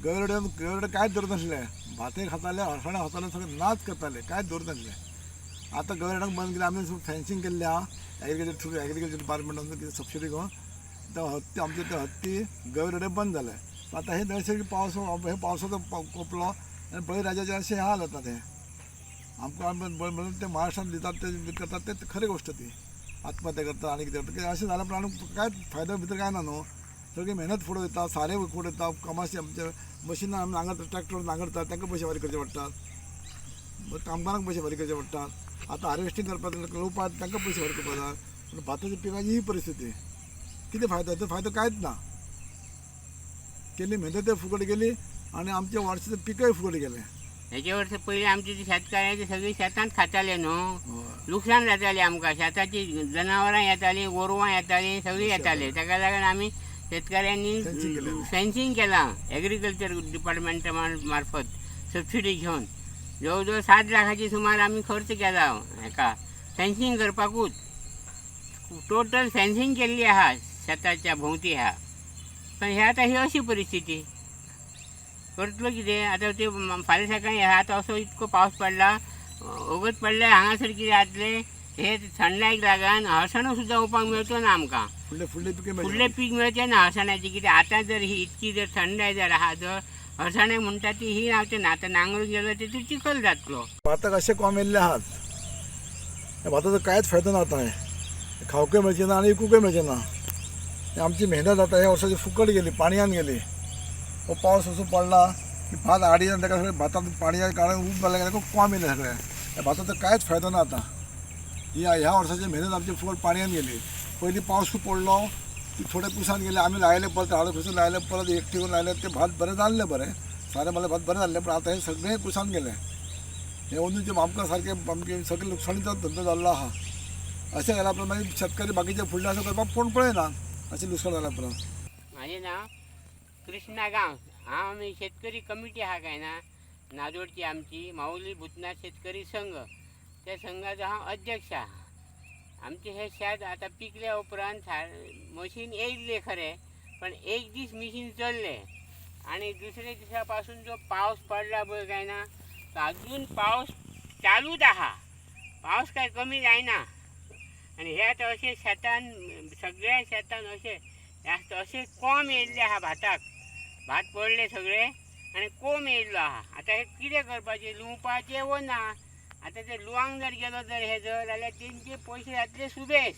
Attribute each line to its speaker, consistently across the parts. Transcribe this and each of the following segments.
Speaker 1: गवेरडे काय धरत नासले, भाते खाताले, हरसाणे खाताले, सगळे नाच करताले, काय धरत नासले. आता गवेरडाक बंद केले, आम्ही फेन्सिंग केल्ले हा एग्रीकल्चर थ्रू एग्रीकल्चर डिपार्टमेंटान कितें सबसिडी घेवन त्या हत्ती आमचे ते हत्ती गवेरडे बंद झाले. आता हे नैसर्गिक पावस हे पावसाचो कोपलो आनी बळीराजाचे असे हाल जातात. हे आमकां म्हणून ते महाराष्ट्रात दितात ते करतात ते खरी गोष्ट. ती आत्महत्या करतात आणि कितें अशें जाल्यार पण आनी काय फायदो भितर काय ना न्हू. सगळी मेहनत फुडें वयता, सारें फुडें वयता, कमाशी आमचे मशिनां आमी नांगरतात, ट्रॅक्टर नांगरतात, तांकां पयशे फारीक करचे पडटात, कामगारांक पयशे फारीक करचे पडटात. आतां हार्वेस्टिंग करपाक रोवपाक तांकां पयशे फारीक करपाक जाय. पूण भाताच्या पिकाची ही परिस्थिती, कितें फायदो? तो फायदो कांयच ना. केली मेहनतय फुकट गेली आणि आमचे वर्साचे पिकय फुकट गेले.
Speaker 2: हेच्या वर्स पयलीं आमचे जे शेतकऱ्याचे सगळी शेतांत खाताले न्हू, लुकसाण जातालें आमकां. शेताची जनावरां येतालीं, गोरवां येतालीं, सगळीं येतालीं. ताका लागून आमी शेतकऱ्यांनी फेन्सिंग केलां एग्रीकल्चर डिपार्टमेंटा मार्फत सबसिडी घेवन. जवळ जवळ 7 लाखाची सुमार आमी खर्च केला हेका फेन्सिंग करपाकूच. टोटल फेन्सिंग केल्ली आहा शेताच्या भोंवती आहा. पण हे आतां ही अशी परिस्थिती करतलो कितें? आतां ते फाल्यां सकाळीं हे आतां असो इतको पावस पडला, वगत पडले, हांगासर कितें जातलें हे थंडायक लागून हळसाणो सुद्दां उपाक मेळचो ना आमकां. फुडलें पीक मेळचें ना हळसाण्याची. कितें आतां जर ही इतकी जर थंडाय जर आहा जर हळसाणे म्हणटा ती ही रावचे ना. आतां नांगरूंक गेलो तेतून चिखल जातलो.
Speaker 1: भाताक अशें कॉम येयल्ले आहात, भाताचो कांयच फायदो ना. आतां खावकूय मेळचें ना आनी विकूंकय मेळचें ना. आमची मेहनत आता ह्या वर्साची फुकट गेली, पाणयान गेली. हो पावस असो पडला की भात आडी जावन ताका सगळें भातांत पाणया काडून ऊब जालें खूब कॉम येयलें सगळें. ह्या भाताचो कांयच फायदो ना. आतां ह्या वर्साची मेहनत आमची फुकट पाणयान गेली. पयलीं पावस खूब पडलो की थोडे कुसान गेले, आमी लायले, परत हाडून खंयसून लायले, परत एकठी करून लायले, ते भात बरें जाल्ले, बरें सारें मारलें भात बरें जाल्लें. पण आतां हे सगळें कुसान गेले. हे अंदूचे आमकां सारकें आमगे सगळें लुकसाणीचो धंदो जाल्लो आहा. अशें जाल्यार उपरांत मागीर शेतकरी बाकीचे फुडलें अशें करपाक कोण पळयना. अशें लुकसाण जाल्या उपरांत.
Speaker 2: म्हाजें नांव कृष्णा गांव. हांव आमी शेतकरी कमिटी आहा काय ना नाजोडची आमची माऊली भूतनाथ शेतकरी संघ, त्या संघाचो हांव अध्यक्ष आहा. आमचे हे शेत आतां पिकल्या उपरांत मशीन येयल्ले खरें, पण एक दीस मशीन चल्ले आणि दुसऱ्या दिसा पासून जो पावस पडला पळय काय ना, तो अजून पावस चालूच आहा. पावस काय कमी जायना. आणि हे आतां अशें शेतान सगळ्या शेतान अशें कोम येयल्ले आहा भाताक. भात पडले सगळे आणि कोम येयल्लो आहा. आतां हे कितें करपाचें? लुवपाचें वो ना. आतां ते लुवांक जर गेलो जर हे जर जाल्यार तेंचे पयशे जातले सुबेज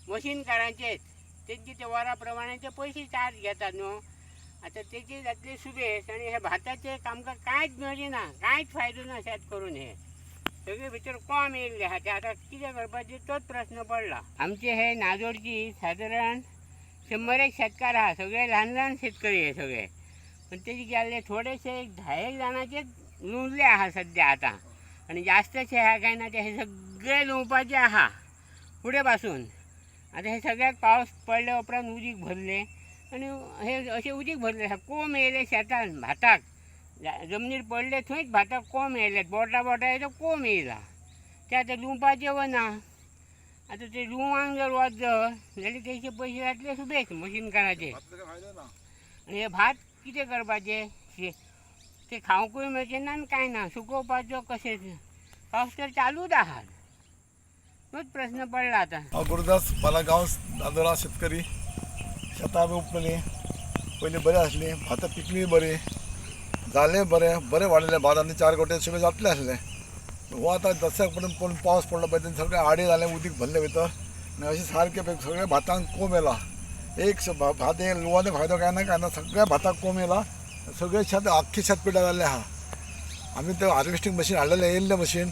Speaker 2: मशीनकारांचेच. तेंचे ते वरा प्रमाणे ते पयशे चार्ज घेतात न्हू. आतां तेचे जातले सुबेज आणि हे भाताचे आमकां कांयच मेळचें ना, कांयच फायदो ना शेत करून. हे सगळे भितर कोम येयल्ले आहा. ते आतां कितें करपाचें तोच प्रश्न पडला. आमचे हे नाजोडची सादारण 100 शेतकार आहा. सगळे ल्हान ल्हान शेतकरी हे सगळे. पण तेचे गेल्ले थोडेशे 10 जाणांचेच लुवले आहा सद्या आतां. आणि जास्तशे आहा काय ना, ते हे सगळे लुवपाचे आहा फुडें पासून. आतां हे सगळ्याक पावस पडल्या उपरांत उदीक भरले आणि हे अशें उदीक भरले कोम येयले शेतान भाताक. जमनीर पडले थंयच भाताक कोम येयले, बोटा येतो कोम येयला. ते आतां लुवपाचें वना. आतां ते लुवांक जर वच जाल्यार तेचे पयशे जातले सुबेज मशीनकाराचे. आणि हे भात कितें करपाचें? ते खावंकूय मेळचें ना आनी कांय ना. सुकोवपाचो कशें? पावस तर चालूच आहा. तोच प्रश्न पडला आतां.
Speaker 1: हांव गुरुदास बालागांव नांदोरा शेतकरी. शेतां बी उपटलीं, पयलीं बरी आसलीं, भातां पिकलीं बरी, जालें बरें वाडलें भात आनी 4 गोटे सगळें जातलें आसलें. हो आतां दसऱ्याक पडून पावस पडलो पळय, तेन्ना सगळें आडे जालें, उदीक भरलें भितर आनी अशें सारकें सगळ्या भातांक कोम येयला. एक भात हे लुवांचो फायदो काय ना, सगळ्या भाताक कोम येयला. सगळे शेत आख्खे शेत पिड्ड्यार जाल्लें आहा. आमी ते हार्वेस्टिंग मशीन हाडलेलें, येयल्लें मशीन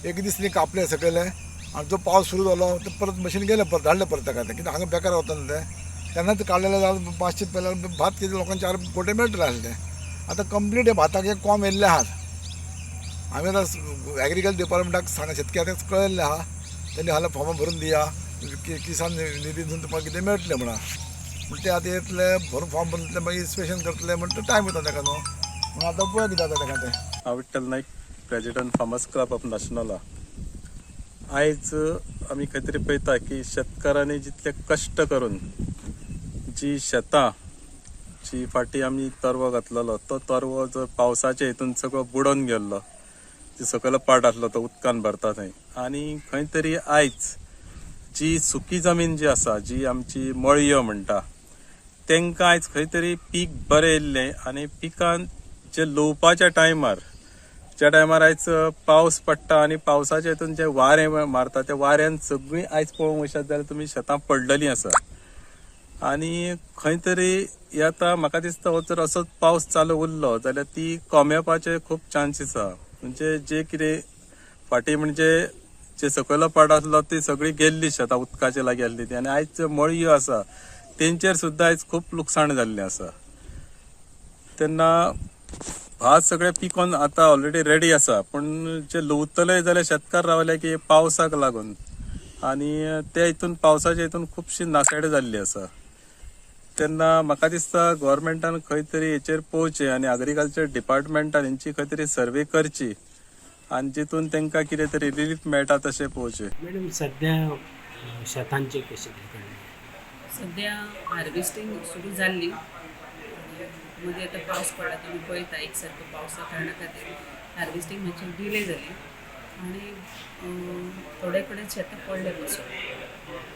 Speaker 1: एक दीस न्ही कापलें सकयलें आनी जो पावस सुरू जालो ते परत मशीन गेलें, परत धाडलें परत ताका. तें कित्याक हांगा बेकार वता न्हू तें. तेन्नाच काडलेलें जाल्यार 500 पेल्यार भात कितें लोकांक 4 गोटे मेळटलें आसलें. आतां कंप्लीट हे भाताक एक कोम येयल्ले आहात. आमी आतां एग्रीकल्चर डिपार्टमेंटाक शेतकऱ्याक कळयल्लें आहा. तेणी हाल्या फॉर्मां भरून दिया, किसान निधीतून तुमकां कितें मेळटलें म्हणून. पूण ते आतां येतले भरून फॉर्म भरतले, मागीर इन्स्पेक्शन करतले म्हणटा टायम वता ताका न्हू. म्हणून आतां पळय कितें जाता ताका तें.
Speaker 3: हांव विठ्ठल नायक, प्रेजिडंट फार्मर्स क्लब ऑफ नाशनला. आयज आमी खंय तरी पळयता की शेतकारांनी जितले कश्ट करून जी शेतां जी फाटी आम्ही तरवो घातलेलो तो तरवो जर पावसाच्या हितून सगळो बुडोन गेल्लो, जी सकयल पाट आसलो तो उदकान भरता थंय. आणि खंय तरी आयज जी सुकी जमीन जी आसा, जी आमची मळयो म्हणटा, तेंकां आयज खंय तरी पीक बरें येयल्लें आणि पिकान जे लोवपाच्या टायमार, ज्या टायमार आयज पावस पडटा आणि पावसाच्या हितून जे वारें मारता त्या वाऱ्यान सगळीं आयज पळोवंक वचत जाल्यार तुमी शेतां पडलेलीं आसा. आणि खंय तरी आता म्हाका दिसता हो जर असोच पावस चालू उरलो जाल्यार ती कोमेवपाचे खूब चान्सीस आहा. म्हणजे जे कितें फाटी म्हणजे जे सकयल पाट आसलो ती सगळी गेल्ली शेतां उदकाचे लागीं आसली ती. आणि आयज जे मळयो आसा तेंचेर सुद्दां आयज खूब लुकसाण जाल्लें आसा. तेन्ना भात सगळें पिकोवन आतां ऑलरेडी रेडी आसा, पण जे लुवतले जाल्यार शेतकार रावले की पावसाक लागून, आणि त्या हितून पावसाच्या हितून खुबशी नासाडी जाल्ली आसा. तेन्ना म्हाका दिसता गव्हर्मेंटान खंय तरी हेचेर पळोवचें आणि एग्रीकल्चर डिपार्टमेंटान हेंची खंय तरी सर्वे करची आणि जितून तांकां कितें तरी रिलीफ मेळटा तशें पळोवचें.
Speaker 4: मॅडम सध्या शेतांचे कशें कितें?
Speaker 5: सध्या हार्वेस्टिंग सुरू जाल्ली. मध्ये आता पावस पडला तुम्ही पळयता एक सारको पावसा कारणां खातीर हार्वेस्टिंग मातशी डिले जाली आणि थोडे कडेन शेतां पडले बसून.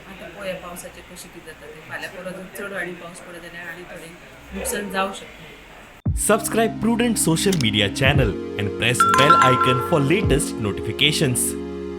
Speaker 5: आता पळया पावसाचें कशें कितें जाता तें. फाल्यां परत जर चड आनी पावस पडत जाल्यार आनी थोडें नुकसान जावं शकता.
Speaker 6: Subscribe Prudent social media channel and press bell icon for latest notifications.